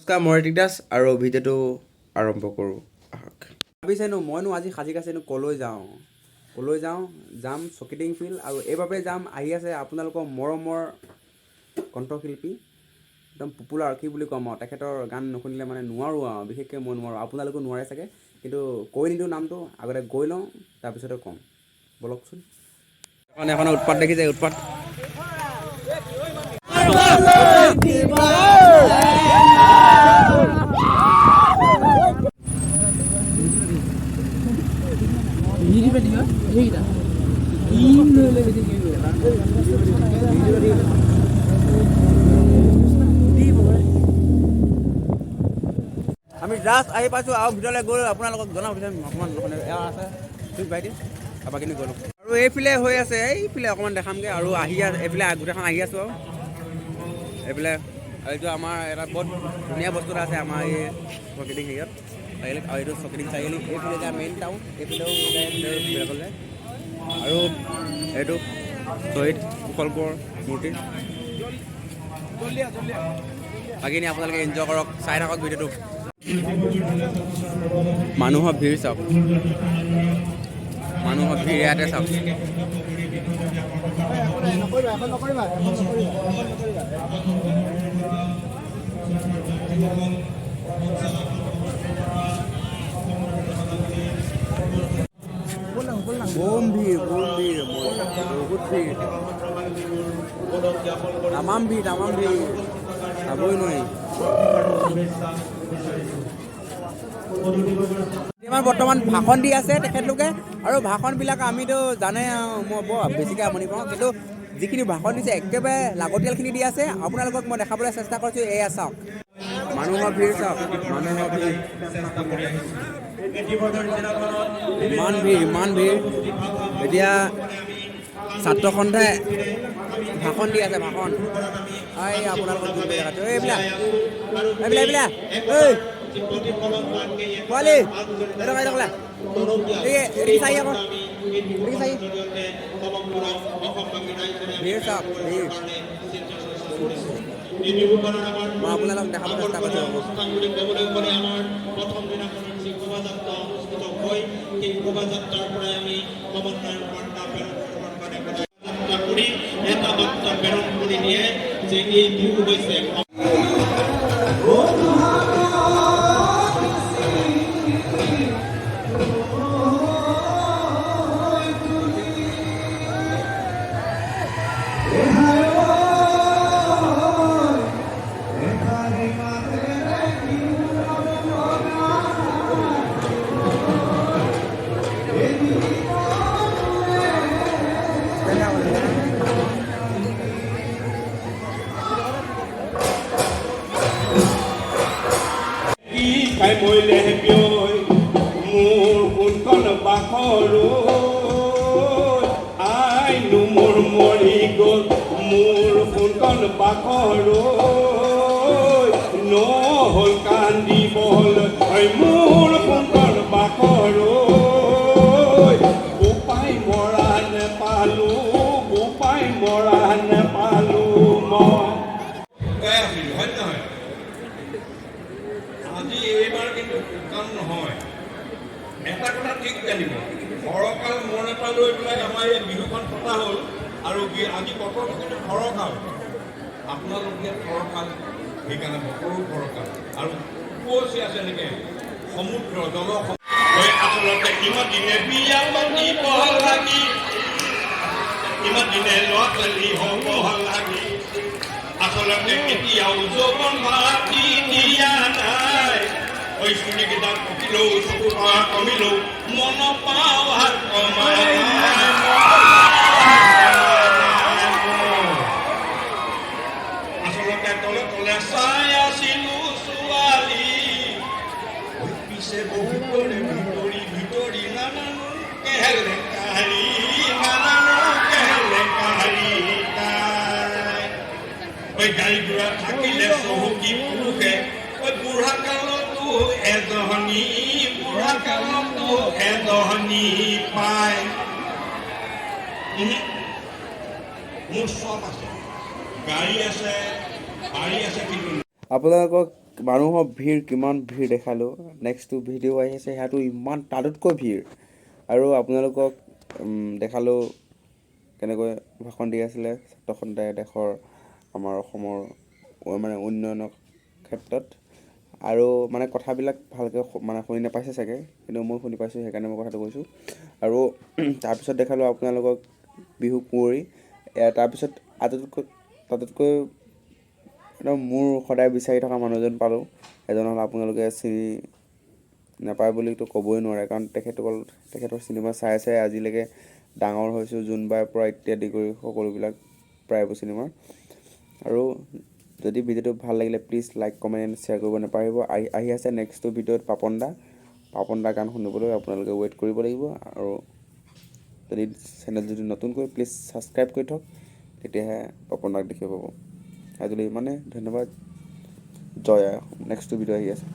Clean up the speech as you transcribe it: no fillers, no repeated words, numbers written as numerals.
নমস্কাৰ, মই ঋতিক দাস আৰু ভিডিঅ'টো আৰম্ভ কৰোঁ। আহক। ভাবিছেনো মইনো আজি সাজি কাচিনো ক'লৈ যাওঁ যাম চকিডিং ফিল্ড আৰু এইবাবে যাম। আহি আছে আপোনালোকৰ মৰমৰ কণ্ঠশিল্পী, একদম পপুলাৰ কি বুলি ক'ম আৰু, তেখেতৰ গান নুশুনিলে মানে নোৱাৰোঁ আৰু, বিশেষকৈ মই নোৱাৰোঁ, আপোনালোকো নোৱাৰে চাগে, কিন্তু কৈ নিদিওঁ নামটো, আগতে গৈ লওঁ তাৰপিছতে ক'ম। ব'লকচোন। এখন উৎপাত দেখিছে, উৎপাত। আমি জাষ্ট আহি পাইছোঁ আৰু ভিতৰলৈ গৈ আপোনালোকক জনাব বিচাৰিম অকণমান এয়া আছে ঠিক ভাইটি তাৰপৰা কিন্তু গ'লোঁ আৰু এইফালে হৈ আছে, এইফালে অকণমান দেখামগৈ আৰু আহি আছে এইফালে গোটেইখন আহি আছোঁ আৰু এইফালে এইটো আমাৰ এটা বহুত ধুনীয়া বস্তু এটা আছে আমাৰ এই চকিডিং হেৰিয়ত চাৰিআলিত, আৰু এইটো চকিডিং চাৰিআলি এইফালে এতিয়া মেইন টাউন, এইফালেও বেলেগলৈ আৰু এইটো শ্বহীদ কুশল কোঁৱৰ মূৰ্তি। বাকীনি আপোনালোকে এনজয় কৰক, চাই থাকক ভিডিঅ'টো। মানুহৰ ভিৰ চাওক, মানুহৰ ভিৰ ইয়াতে চাওক। বম ভিৰ বহুত ভিৰ, তামাম ভিৰ চাবই নোৱাৰি। বৰ্তমান ভাষণ দি আছে তেখেতলোকে, আৰু ভাষণবিলাক আমিতো জানে, মই বৰ বেছিকৈ আমনি পাওঁ, কিন্তু যিখিনি ভাষণ দিছে একেবাৰে লাগতিয়ালখিনি দি আছে। আপোনালোকক মই দেখাবলৈ চেষ্টা কৰিছোঁ, এয়া চাওক মানুহৰ ভিৰ চাওক, মানুহৰ ভিৰ ইমান ভিৰ। এতিয়া ছাত্ৰ সন্থাই ভাষণ দি আছে, ভাষণ। এই আপোনালোকক যোনটো দেখাটো এইবিলাক পোৱালি চাই আকৌ ভিৰ চাওক, ভিৰ মই আপোনালোকক দেখাব চেষ্টা কৰিছোঁ। মৰিলে হেপিয়ৈ মোৰ কোনখন বাখৰ আইনো মোৰ মৰি গ'ল, মোৰ কোনখন বাখৰ নহ'ল কান্দিবল, মোৰ কোনখন বাখৰ বোপাই মৰা নেপালোঁ, বোপাই মৰা নেপালোঁ মই। হয় নহয়? আজি এইবাৰ কিন্তু কাম নহয়, এটা কথা ঠিক জানিব, সৰকাল মন এটা লৈ পেলাই আমাৰ এই বিহুখন পতা হ'ল, আৰু আজি বতৰটো কিন্তু ফৰকাল, আপোনালোক ইয়াত ফৰকাল, সেইকাৰণে বতৰো ফৰকাল, আৰু উপচি আছে এনেকৈ সমুদ্ৰ জল। আচলতে কিমান দিনে বিয়া পাতিব লাগি, কিমান দিনে ল'ৰা ছোৱালী হ'ব লাগি, আচলতে কেতিয়াও যৌৱন মাতি দিয়া নাই। ঐ চুলিকেইটা পকিলেও চকু পাৱা কমিলেও মন পাৱাৰ কমাই আচলতে তলে তলে চাই আছিলো ছোৱালী, পিছে বহু কৰে ভিতৰি নানানো কেলেংকাৰী, গাড়ী ঘোঁৰা থাকিলে চহকী পুৰুষে, বুঢ়া কালতো এজনী পায়। মোৰ চব আছে, গাড়ী আছে, বাৰী আছে, কিন্তু আপোনালোকক মানুহৰ ভিৰ কিমান ভিৰ দেখালোঁ। নেক্সটটো ভিডিঅ' আহি আছে, সেয়াতো ইমান তাতোতকৈ ভিৰ। আৰু আপোনালোকক দেখালোঁ কেনেকৈ ভাষণ দি আছিলে ছাত্ৰ সন্থাই দেশৰ আমাৰ অসমৰ মানে উন্নয়নৰ ক্ষেত্ৰত। আৰু মানে কথাবিলাক ভালকৈ মানে শুনি নাপাইছে চাগে, কিন্তু মই শুনি পাইছোঁ, সেইকাৰণে মই কথাটো কৈছোঁ। আৰু তাৰপিছত দেখালোঁ আপোনালোকক বিহু কুঁৱৰী। তাৰপিছত তাতোতকৈ একদম মোৰ সদায় বিচাৰি থকা মানুহ এজন পালোঁ। এজন হ'ল আপোনালোকে চিনি নাপায় বুলিতো ক'বই নোৱাৰে, কাৰণ তেখেতৰ চিনেমা চাই চাই আজিলৈকে ডাঙৰ হৈছোঁ, জোনবাইৰ পৰা ইত্যাদি কৰি সকলোবিলাক প্ৰায়বোৰ চিনেমাৰ। আৰু যদি ভিডিঅ'টো ভাল লাগিলে please like comment and share কৰিব নাপাহৰিব। আহি আছে নেক্সটটো ভিডিঅ'ত পাপন দা গান শুনিবলৈ আপোনালোকে ৱেইট কৰিব লাগিব। আৰু যদি নতুনকৈ প্লিজ ছাবস্ক্ৰাইব কৰি থওক, তেতিয়াহে পাপন দাক দেখিব পাব। আজিলৈ ইমানে, ধন্যবাদ। জয় আই অসম। নেক্সটটো ভিডিঅ' আহি আছে।